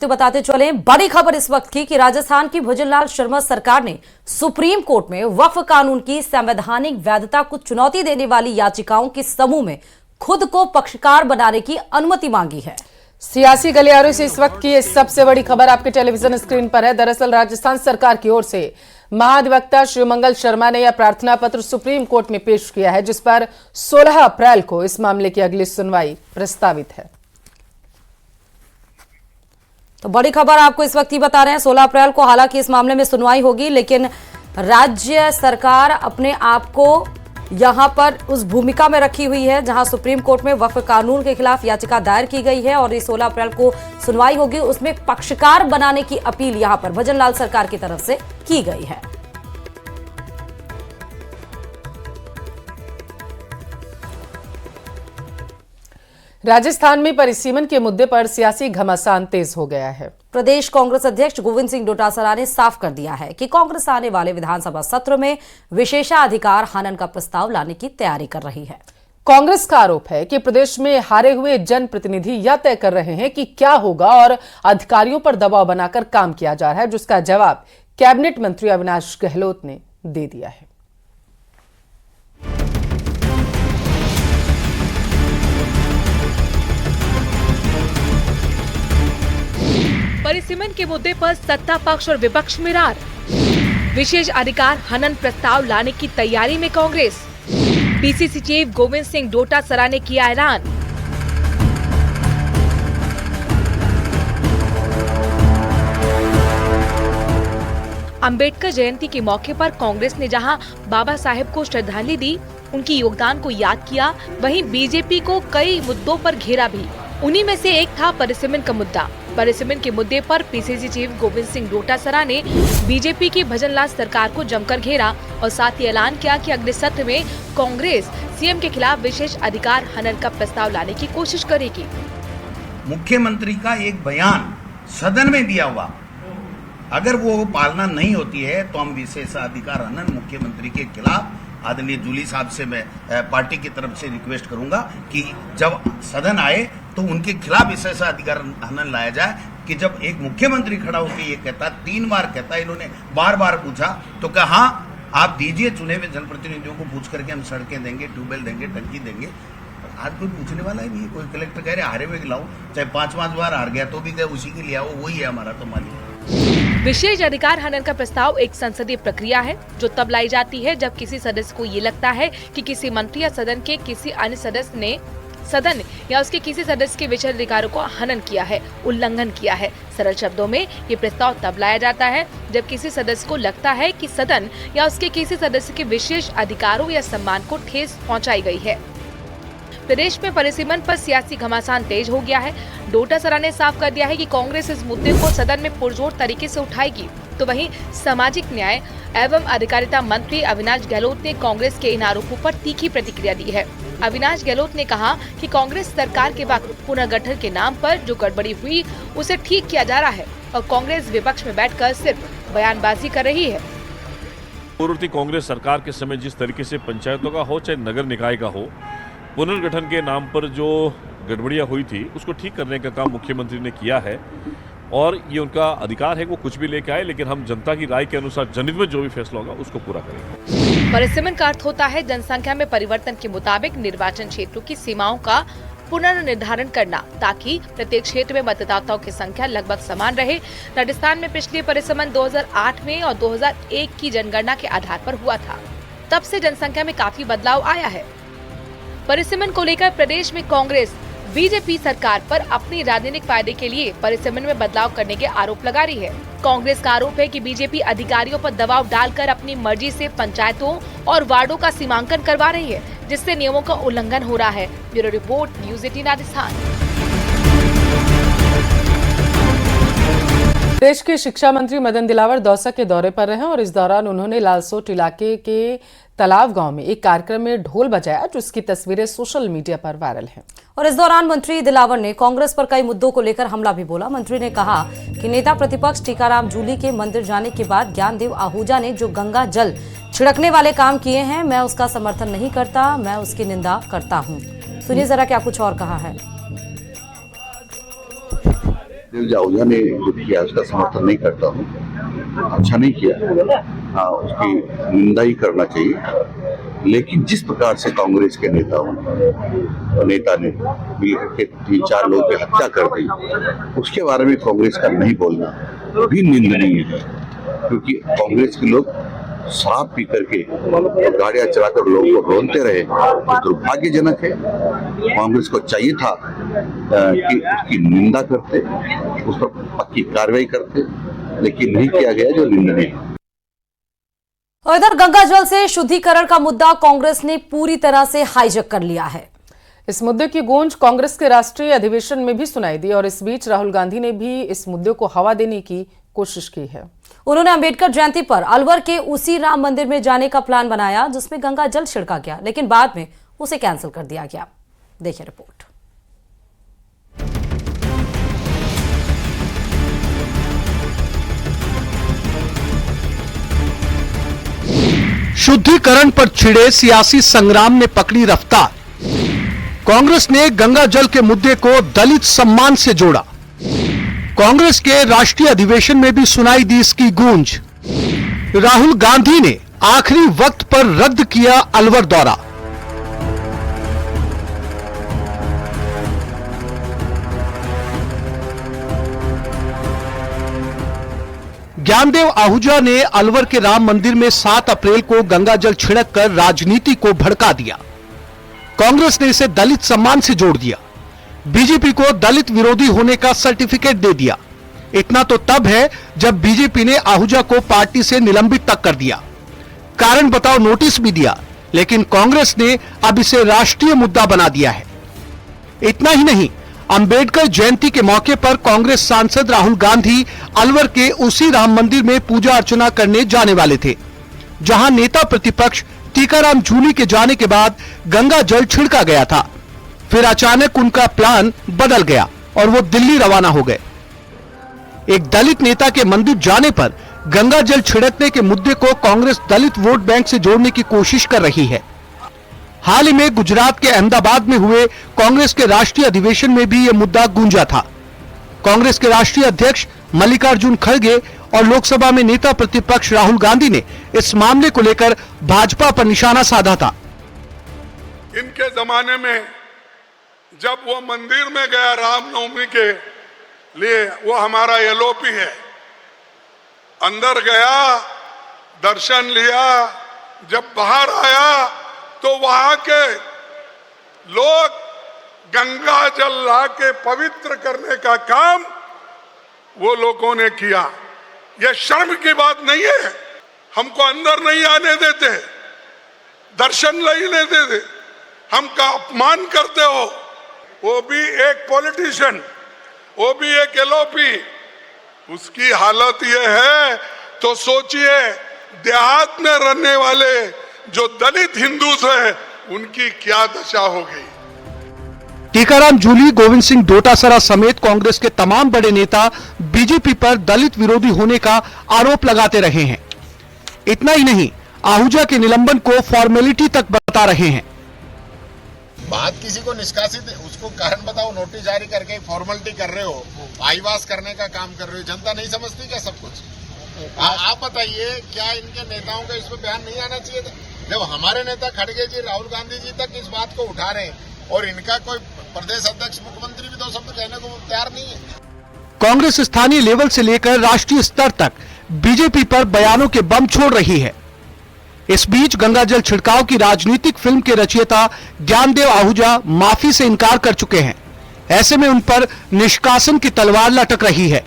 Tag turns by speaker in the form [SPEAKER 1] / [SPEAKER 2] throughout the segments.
[SPEAKER 1] तो बताते चले बड़ी खबर इस वक्त की कि राजस्थान की भुजनलाल शर्मा सरकार ने सुप्रीम कोर्ट में वक्फ कानून की संवैधानिक वैधता को चुनौती देने वाली याचिकाओं के समूह में खुद को पक्षकार बनाने की अनुमति मांगी है।
[SPEAKER 2] सियासी गलियारों से इस वक्त की ये सबसे बड़ी खबर आपके टेलीविजन स्क्रीन पर है। दरअसल राजस्थान सरकार की ओर से महाधिवक्ता शिवमंगल शर्मा ने यह प्रार्थना पत्र सुप्रीम कोर्ट में पेश किया है, जिस पर 16 अप्रैल को इस मामले की अगली सुनवाई प्रस्तावित है।
[SPEAKER 1] तो बड़ी खबर आपको इस वक्त ही बता रहे हैं, 16 अप्रैल को हालांकि इस मामले में सुनवाई होगी, लेकिन राज्य सरकार अपने आप को यहां पर उस भूमिका में रखी हुई है जहां सुप्रीम कोर्ट में वक्फ कानून के खिलाफ याचिका दायर की गई है और इस 16 अप्रैल को सुनवाई होगी। उसमें पक्षकार बनाने की अपील यहां पर भजनलाल सरकार की तरफ से की गई है।
[SPEAKER 2] राजस्थान में परिसीमन के मुद्दे पर सियासी घमासान तेज हो गया है।
[SPEAKER 1] प्रदेश कांग्रेस अध्यक्ष गोविंद सिंह डोटासरा ने साफ कर दिया है कि कांग्रेस आने वाले विधानसभा सत्र में विशेषाधिकार हनन का प्रस्ताव लाने की तैयारी कर रही है।
[SPEAKER 2] कांग्रेस का आरोप है कि प्रदेश में हारे हुए जनप्रतिनिधि यह तय कर रहे हैं कि क्या होगा और अधिकारियों पर दबाव बनाकर काम किया जा रहा है, जिसका जवाब कैबिनेट मंत्री अविनाश गहलोत ने दे दिया है।
[SPEAKER 3] परिसीमन के मुद्दे पर सत्ता पक्ष और विपक्ष में रार। विशेष अधिकार हनन प्रस्ताव लाने की तैयारी में कांग्रेस। पीसीसी चीफ गोविंद सिंह डोटासरा ने किया ऐलान। अंबेडकर जयंती के मौके पर कांग्रेस ने जहां बाबा साहेब को श्रद्धांजलि दी, उनकी योगदान को याद किया, वहीं बीजेपी को कई मुद्दों पर घेरा भी। उन्हीं में से एक था परिसीमन का मुद्दा। परिसीमन के मुद्दे पर पीसीसी चीफ गोविंद सिंह डोटासरा ने बीजेपी की भजनलाल सरकार को जमकर घेरा और साथ ही ऐलान किया कि अगले सत्र में कांग्रेस सीएम के खिलाफ विशेष अधिकार हनन का प्रस्ताव लाने की कोशिश करेगी।
[SPEAKER 4] मुख्यमंत्री का एक बयान सदन में दिया हुआ, अगर वो पालना नहीं होती है तो हम विशेष अधिकार हनन मुख्यमंत्री के खिलाफ, आदरणीय जूली साहब से मैं पार्टी की तरफ से रिक्वेस्ट करूंगा कि जब सदन आए तो उनके खिलाफ विशेष अधिकार हनन लाया जाए। कि जब एक मुख्यमंत्री खड़ा होकर ये कहता, 3 बार कहता, इन्होंने बार बार पूछा तो कहा आप दीजिए, चुने हुए जनप्रतिनिधियों को पूछ करके हम सड़कें देंगे, ट्यूबवेल देंगे, टंकी देंगे। आज कोई पूछने वाला ही नहीं है। कोई कलेक्टर कह रहे हारे हुए लाओ, चाहे 5 बार हार गया तो भी कहे उसी के लिए आओ, वही है हमारा तो मालिक।
[SPEAKER 3] विशेष अधिकार हनन का प्रस्ताव एक संसदीय प्रक्रिया है जो तब लाई जाती है जब किसी सदस्य को ये लगता है कि किसी मंत्री या सदन के किसी अन्य सदस्य ने सदन या उसके किसी सदस्य के विशेष अधिकारों को हनन किया है, उल्लंघन किया है। सरल शब्दों में ये प्रस्ताव तब लाया जाता है जब किसी सदस्य को लगता है कि सदन या उसके किसी सदस्य के विशेष अधिकारों या सम्मान को ठेस पहुंचाई गई है। प्रदेश में परिसीमन पर सियासी घमासान तेज हो गया है। डोटासरा ने साफ कर दिया है कि कांग्रेस इस मुद्दे को सदन में पुरजोर तरीके से उठाएगी। तो वहीं सामाजिक न्याय एवं अधिकारिता मंत्री अविनाश गहलोत ने कांग्रेस के इन आरोपों पर तीखी प्रतिक्रिया दी है। अविनाश गहलोत ने कहा कि कांग्रेस सरकार के वक्त पुनर्गठन के नाम पर जो गड़बड़ी हुई उसे ठीक किया जा रहा है और कांग्रेस विपक्ष में बैठकर सिर्फ बयानबाजी कर रही है।
[SPEAKER 5] पूर्ववर्ती कांग्रेस सरकार के समय जिस तरीके से पंचायतों का हो चाहे नगर निकाय का हो, पुनर्गठन के नाम पर जो गड़बड़ियां हुई थी उसको ठीक करने का काम मुख्यमंत्री ने किया है और ये उनका अधिकार है, वो कुछ भी लेके आए, लेकिन हम जनता की राय के अनुसार जनहित में जो भी फैसला होगा उसको पूरा करेंगे।
[SPEAKER 3] परिसीमन का अर्थ होता है जनसंख्या में परिवर्तन के मुताबिक निर्वाचन क्षेत्रों की सीमाओं का पुनर्निर्धारण करना ताकि प्रत्येक क्षेत्र में मतदाताओं की संख्या लगभग समान रहे। राजस्थान में पिछले परिसीमन 2008 में और 2001 की जनगणना के आधार पर हुआ था। तब से जनसंख्या में काफी बदलाव आया है। परिसीमन को लेकर प्रदेश में कांग्रेस बीजेपी सरकार पर अपनी राजनीतिक फायदे के लिए परिसीमन में बदलाव करने के आरोप लगा रही है। कांग्रेस का आरोप है कि बीजेपी अधिकारियों पर दबाव डालकर अपनी मर्जी से पंचायतों और वार्डों का सीमांकन करवा रही है, जिससे नियमों का उल्लंघन हो रहा है। Bureau report, news 18 Rajasthan.
[SPEAKER 2] देश के शिक्षा मंत्री मदन दिलावर दौसा के दौरे पर रहे और इस दौरान उन्होंने लालसोट इलाके के तालाब गांव में एक कार्यक्रम में ढोल बजाया, जिसकी तस्वीरें सोशल मीडिया पर वायरल हैं।
[SPEAKER 1] और इस दौरान मंत्री दिलावर ने कांग्रेस पर कई मुद्दों को लेकर हमला भी बोला। मंत्री ने कहा कि नेता प्रतिपक्ष टीकाराम जूली के मंदिर जाने के बाद ज्ञानदेव आहूजा ने जो गंगा जल छिड़कने वाले काम किए हैं, मैं उसका समर्थन नहीं करता, मैं उसकी निंदा करता हूँ। सुनिए जरा क्या कुछ और कहा है।
[SPEAKER 6] देव आहूजा ने जो किया उसका समर्थन नहीं करता हूँ, अच्छा नहीं किया। हाँ, उसकी निंदा ही करना चाहिए। लेकिन जिस प्रकार से कांग्रेस के नेता ने मिलकर के 3-4 लोगों की हत्या कर दी, उसके बारे में कांग्रेस का नहीं बोलना भी निंदनीय है, क्योंकि कांग्रेस के लोग शराब पी करके गाड़ियां चलाकर लोगों को रोनते रहे, तो दुर्भाग्यजनक है। कांग्रेस को चाहिए था कि उसकी निंदा करते, उस पर पक्की कार्रवाई करते, लेकिन नहीं किया गया, जो निंदनीय है।
[SPEAKER 1] और इधर गंगा जल से शुद्धिकरण का मुद्दा कांग्रेस ने पूरी तरह से हाईजैक कर लिया है।
[SPEAKER 2] इस मुद्दे की गूंज कांग्रेस के राष्ट्रीय अधिवेशन में भी सुनाई दी और इस बीच राहुल गांधी ने भी इस मुद्दे को हवा देने की कोशिश की है।
[SPEAKER 1] उन्होंने अंबेडकर जयंती पर अलवर के उसी राम मंदिर में जाने का प्लान बनाया जिसमें गंगा जल छिड़का गया, लेकिन बाद में उसे कैंसिल कर दिया गया। देखिए रिपोर्ट।
[SPEAKER 7] शुद्धिकरण पर छिड़े सियासी संग्राम ने पकड़ी रफ्तार। कांग्रेस ने गंगा जल के मुद्दे को दलित सम्मान से जोड़ा। कांग्रेस के राष्ट्रीय अधिवेशन में भी सुनाई दी इसकी गूंज। राहुल गांधी ने आखिरी वक्त पर रद्द किया अलवर दौरा। ज्ञानदेव आहूजा ने अलवर के राम मंदिर में 7 अप्रैल को गंगा जल छिड़क कर राजनीति को भड़का दिया। कांग्रेस ने इसे दलित सम्मान से जोड़ दिया। बीजेपी को दलित विरोधी होने का सर्टिफिकेट दे दिया। इतना तो तब है जब बीजेपी ने आहूजा को पार्टी से निलंबित तक कर दिया, कारण बताओ नोटिस भी दिया, लेकिन कांग्रेस ने अब इसे राष्ट्रीय मुद्दा बना दिया है। इतना ही नहीं, अंबेडकर जयंती के मौके पर कांग्रेस सांसद राहुल गांधी अलवर के उसी राम मंदिर में पूजा अर्चना करने जाने वाले थे, जहां नेता प्रतिपक्ष टीकाराम जूली के जाने के बाद गंगा जल छिड़का गया था। फिर अचानक उनका प्लान बदल गया और वो दिल्ली रवाना हो गए। एक दलित नेता के मंदिर जाने पर गंगा जल छिड़कने के मुद्दे को कांग्रेस दलित वोट बैंक से जोड़ने की कोशिश कर रही है। हाल ही में गुजरात के अहमदाबाद में हुए कांग्रेस के राष्ट्रीय अधिवेशन में भी यह मुद्दा गूंजा था। कांग्रेस के राष्ट्रीय अध्यक्ष मल्लिकार्जुन खड़गे और लोकसभा में नेता प्रतिपक्ष राहुल गांधी ने इस मामले को लेकर भाजपा पर निशाना साधा था।
[SPEAKER 8] इनके जमाने में जब वो मंदिर में गया रामनवमी के लिए, वो हमारा एलओपी है, अंदर गया, दर्शन लिया, जब बाहर आया तो वहां के लोग गंगा जल ला के पवित्र करने का काम वो लोगों ने किया। यह शर्म की बात नहीं है। हमको अंदर नहीं आने देते, दर्शन नहीं लेते थे, हमका अपमान करते हो। वो भी एक पॉलिटिशियन, वो भी एक एलओपी, उसकी हालत ये है तो सोचिए देहात में रहने वाले जो दलित हिंदू हैं उनकी क्या दशा होगी।
[SPEAKER 7] टीकाराम जूली, गोविंद सिंह डोटासरा समेत कांग्रेस के तमाम बड़े नेता बीजेपी पर दलित विरोधी होने का आरोप लगाते रहे हैं। इतना ही नहीं, आहूजा के निलंबन को फॉर्मेलिटी तक बता रहे हैं।
[SPEAKER 9] बात किसी को निष्कासित, उसको कारण बताओ, नोटिस जारी करके फॉर्मेलिटी कर रहे हो, आईवास करने का काम कर रहे हो। जनता नहीं समझती क्या सब कुछ? आप बताइए, क्या इनके नेताओं का इस पर बयान नहीं आना चाहिए था? जब हमारे नेता खड़गे जी, राहुल गांधी जी तक इस बात को उठा रहे हैं और इनका कोई प्रदेश अध्यक्ष, मुख्यमंत्री भी 2 शब्द कहने को तैयार नहीं है।
[SPEAKER 7] कांग्रेस स्थानीय लेवल से लेकर राष्ट्रीय स्तर तक बीजेपी पर बयानों के बम छोड़ रही है। इस बीच गंगा जल छिड़काव की राजनीतिक फिल्म के रचयिता ज्ञानदेव आहूजा माफी से इनकार कर चुके हैं। ऐसे में उन पर निष्कासन की तलवार लटक रही है।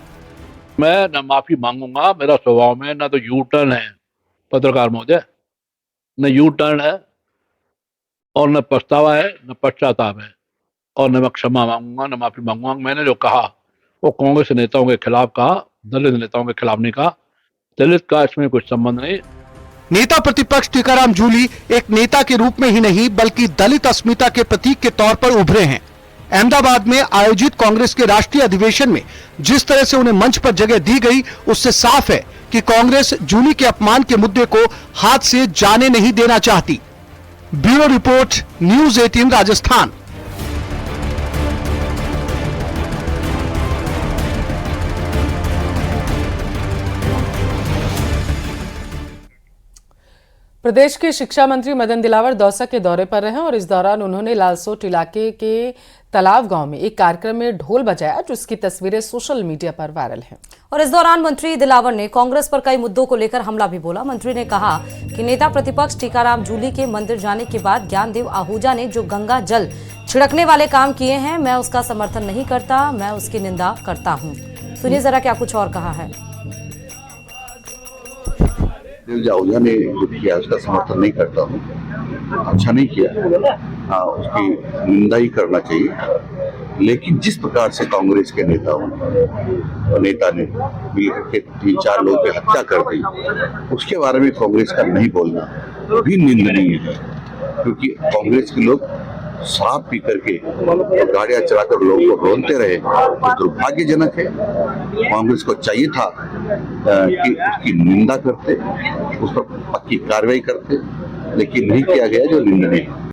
[SPEAKER 10] मैं न माफी मांगूंगा, मेरा स्वभाव में न तो यू टर्न है पत्रकार महोदय, न यू टर्न है और न पछतावा है, न पश्चाताप है, और न मैं क्षमा मांगूंगा, न माफी मांगूंगा। मैंने जो कहा वो कांग्रेस नेताओं के खिलाफ कहा, दलित नेताओं के खिलाफ नहीं कहा। दलित का इसमें कुछ संबंध नहीं।
[SPEAKER 7] नेता प्रतिपक्ष टीकाराम जूली एक नेता के रूप में ही नहीं बल्कि दलित अस्मिता के प्रतीक के तौर पर उभरे हैं। अहमदाबाद में आयोजित कांग्रेस के राष्ट्रीय अधिवेशन में जिस तरह से उन्हें मंच पर जगह दी गई, उससे साफ है कि कांग्रेस जूली के अपमान के मुद्दे को हाथ से जाने नहीं देना चाहती। Bureau report, news 18 Rajasthan.
[SPEAKER 2] प्रदेश के शिक्षा मंत्री मदन दिलावर दौसा के दौरे पर रहे और इस दौरान उन्होंने लालसोट इलाके के तालाब गांव में एक कार्यक्रम में ढोल बजाया, जिसकी तस्वीरें सोशल मीडिया पर वायरल हैं।
[SPEAKER 1] और इस दौरान मंत्री दिलावर ने कांग्रेस पर कई मुद्दों को लेकर हमला भी बोला। मंत्री ने कहा कि नेता प्रतिपक्ष टीकाराम जूली के मंदिर जाने के बाद ज्ञानदेव आहूजा ने जो गंगा जल छिड़कने वाले काम किए हैं, मैं उसका समर्थन नहीं करता, मैं उसकी निंदा करता हूँ। सुनिए जरा क्या कुछ और कहा है।
[SPEAKER 6] आहूजा ने जो किया उसका समर्थन नहीं करता हूँ, अच्छा नहीं किया, उसकी निंदा ही करना चाहिए। लेकिन जिस प्रकार से कांग्रेस के नेता ने मिलकर के 3-4 लोगों की हत्या कर दी, उसके बारे में कांग्रेस का नहीं बोलना भी निंदनीय है, क्योंकि कांग्रेस के लोग शराब पी करके गाड़ियां चलाकर लोगों को रोनते रहे, तो दुर्भाग्यजनक है। कांग्रेस को चाहिए था कि उसकी निंदा करते, उस पर पक्की कार्रवाई करते, लेकिन नहीं किया गया, जो निंदनीय है।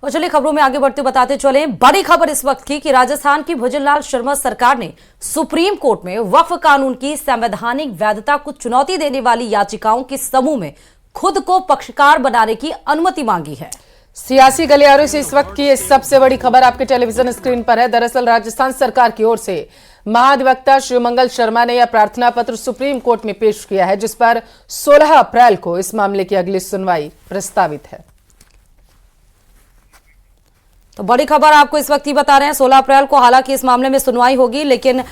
[SPEAKER 1] और चलिए खबरों में आगे बढ़ते बताते चले। बड़ी खबर इस वक्त की कि राजस्थान की भजनलाल शर्मा सरकार ने सुप्रीम कोर्ट में वक्फ कानून की संवैधानिक वैधता को चुनौती देने वाली याचिकाओं के समूह में खुद को पक्षकार बनाने की अनुमति मांगी है।
[SPEAKER 2] सियासी गलियारों से इस वक्त की सबसे बड़ी खबर आपके टेलीविजन स्क्रीन पर है। दरअसल राजस्थान सरकार की ओर से महाधिवक्ता शिवमंगल शर्मा ने यह प्रार्थना पत्र सुप्रीम कोर्ट में पेश किया है, जिस पर 16 अप्रैल को इस मामले की अगली सुनवाई प्रस्तावित है।
[SPEAKER 1] तो बड़ी खबर आपको इस वक्त ही बता रहे हैं, 16 अप्रैल को हालांकि इस मामले में सुनवाई होगी, लेकिन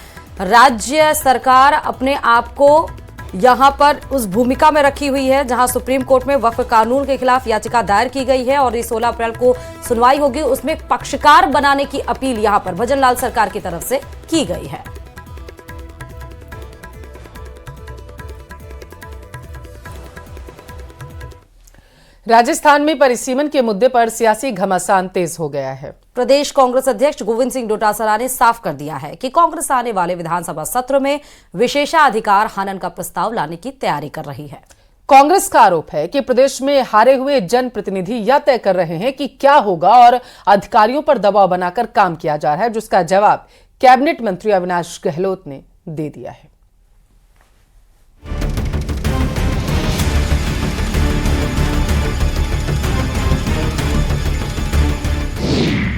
[SPEAKER 1] राज्य सरकार अपने आप को यहां पर उस भूमिका में रखी हुई है जहां सुप्रीम कोर्ट में वक्फ कानून के खिलाफ याचिका दायर की गई है और इस 16 अप्रैल को सुनवाई होगी। उसमें पक्षकार बनाने की अपील यहां पर भजनलाल सरकार की तरफ से की गई है।
[SPEAKER 2] राजस्थान में परिसीमन के मुद्दे पर सियासी घमासान तेज हो गया है।
[SPEAKER 1] प्रदेश कांग्रेस अध्यक्ष गोविंद सिंह डोटासरा ने साफ कर दिया है कि कांग्रेस आने वाले विधानसभा सत्र में विशेषाधिकार हनन का प्रस्ताव लाने की तैयारी कर रही है।
[SPEAKER 2] कांग्रेस का आरोप है कि प्रदेश में हारे हुए जनप्रतिनिधि यह तय कर रहे हैं कि क्या होगा और अधिकारियों पर दबाव बनाकर काम किया जा रहा है, जिसका जवाब कैबिनेट मंत्री अविनाश गहलोत ने दे दिया है।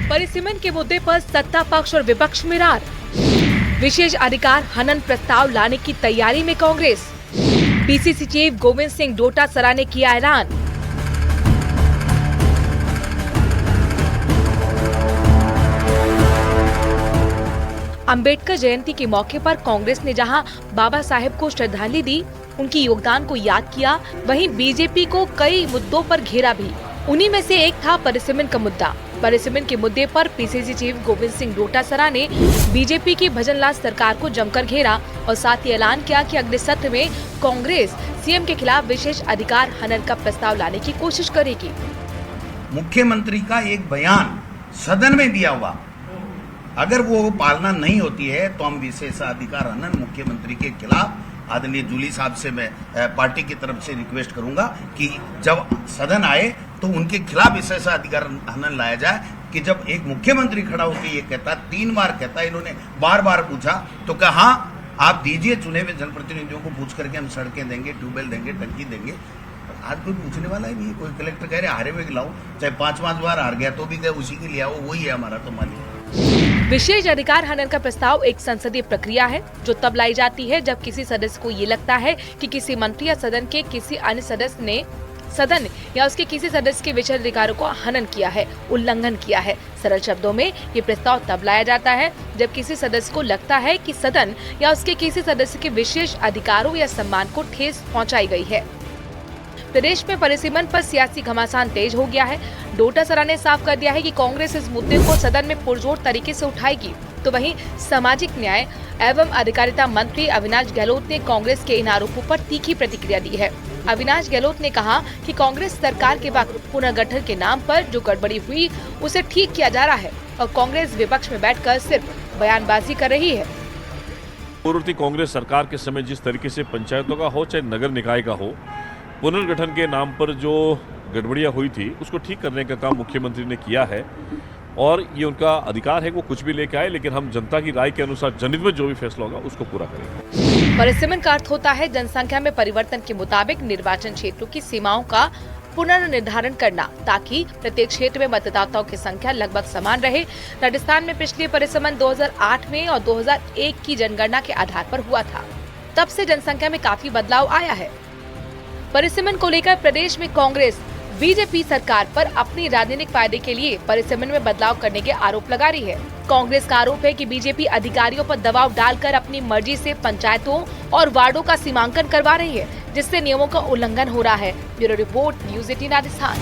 [SPEAKER 3] परिसीमन के मुद्दे पर सत्ता पक्ष और विपक्ष में रार। विशेष अधिकार हनन प्रस्ताव लाने की तैयारी में कांग्रेस। पीसीसी चीफ गोविंद सिंह डोटासरा ने किया ऐलान। अंबेडकर जयंती के मौके पर कांग्रेस ने जहां बाबा साहेब को श्रद्धांजलि दी, उनकी योगदान को याद किया, वहीं बीजेपी को कई मुद्दों पर घेरा भी। उन्हीं में से एक था परिसीमन का मुद्दा। परिसीमन के मुद्दे पर पीसीसी चीफ गोविंद सिंह डोटासरा ने बीजेपी की भजनलाल सरकार को जमकर घेरा और साथ ही ऐलान किया कि अगले सत्र में कांग्रेस सीएम के खिलाफ विशेष अधिकार हनन का प्रस्ताव लाने की कोशिश करेगी।
[SPEAKER 4] मुख्यमंत्री का एक बयान सदन में दिया हुआ, अगर वो पालना नहीं होती है तो हम विशेषाधिकार हनन मुख्यमंत्री के खिलाफ आदरणीय जूली साहब से मैं पार्टी की तरफ से रिक्वेस्ट करूंगा कि जब सदन आए तो उनके खिलाफ विशेषाधिकार हनन लाया जाए। कि जब एक मुख्यमंत्री खड़ा होकर ये कहता, 3 बार कहता, इन्होंने बार बार पूछा तो कहा हाँ आप दीजिए, चुने हुए जनप्रतिनिधियों को पूछ करके हम सड़कें देंगे, ट्यूबवेल देंगे, टंकी देंगे। आज कोई पूछने वाला ही नहीं। कोई कलेक्टर कह रहे हारे हुए खिलाओ, चाहे 5 बार हार गया तो भी उसी के लिए आओ, वही है हमारा तो मालिक।
[SPEAKER 3] विशेष अधिकार हनन का प्रस्ताव एक संसदीय प्रक्रिया है जो तब लाई जाती है जब किसी सदस्य को ये लगता है कि किसी मंत्री या सदन के किसी अन्य सदस्य ने सदन या उसके किसी सदस्य के विशेष अधिकारों को हनन किया है, उल्लंघन किया है। सरल शब्दों में ये प्रस्ताव तब लाया जाता है जब किसी सदस्य को लगता है कि सदन या उसके किसी सदस्य के विशेष अधिकारों या सम्मान को ठेस पहुंचाई गई है। प्रदेश में परिसीमन पर सियासी घमासान तेज हो गया है। डोटासरा ने साफ कर दिया है कि कांग्रेस इस मुद्दे को सदन में पुरजोर तरीके से उठाएगी। तो वहीं सामाजिक न्याय एवं अधिकारिता मंत्री अविनाश गहलोत ने कांग्रेस के इन आरोपों पर तीखी प्रतिक्रिया दी है। अविनाश गहलोत ने कहा कि कांग्रेस सरकार के वक्त पुनर्गठन के नाम पर जो गड़बड़ी हुई उसे ठीक किया जा रहा है और कांग्रेस विपक्ष में बैठकर सिर्फ बयानबाजी कर रही है।
[SPEAKER 5] पूर्ववर्ती कांग्रेस सरकार के समय जिस तरीके से पंचायतों का हो चाहे नगर निकाय का हो, पुनर्गठन के नाम पर जो गड़बड़ियाँ हुई थी उसको ठीक करने का काम मुख्यमंत्री ने किया है और ये उनका अधिकार है, वो कुछ भी लेके आए, लेकिन हम जनता की राय के अनुसार जनहित में जो भी फैसला होगा उसको पूरा करेंगे।
[SPEAKER 3] परिसीमन का अर्थ होता है जनसंख्या में परिवर्तन के मुताबिक निर्वाचन क्षेत्रों की सीमाओं का पुनर्निर्धारण करना, ताकि प्रत्येक क्षेत्र में मतदाताओं की संख्या लगभग समान रहे। राजस्थान में पिछले परिसीमन 2008 में और 2001 की जनगणना के आधार पर हुआ था। तब से जनसंख्या में काफी बदलाव आया है। परिसीमन को लेकर प्रदेश में कांग्रेस बीजेपी सरकार पर अपनी राजनीतिक फायदे के लिए परिसीमन में बदलाव करने के आरोप लगा रही है। कांग्रेस का आरोप है कि बीजेपी अधिकारियों पर दबाव डालकर अपनी मर्जी से पंचायतों और वार्डों का सीमांकन करवा रही है, जिससे नियमों का उल्लंघन हो रहा है। Bureau report, news 18 Rajasthan.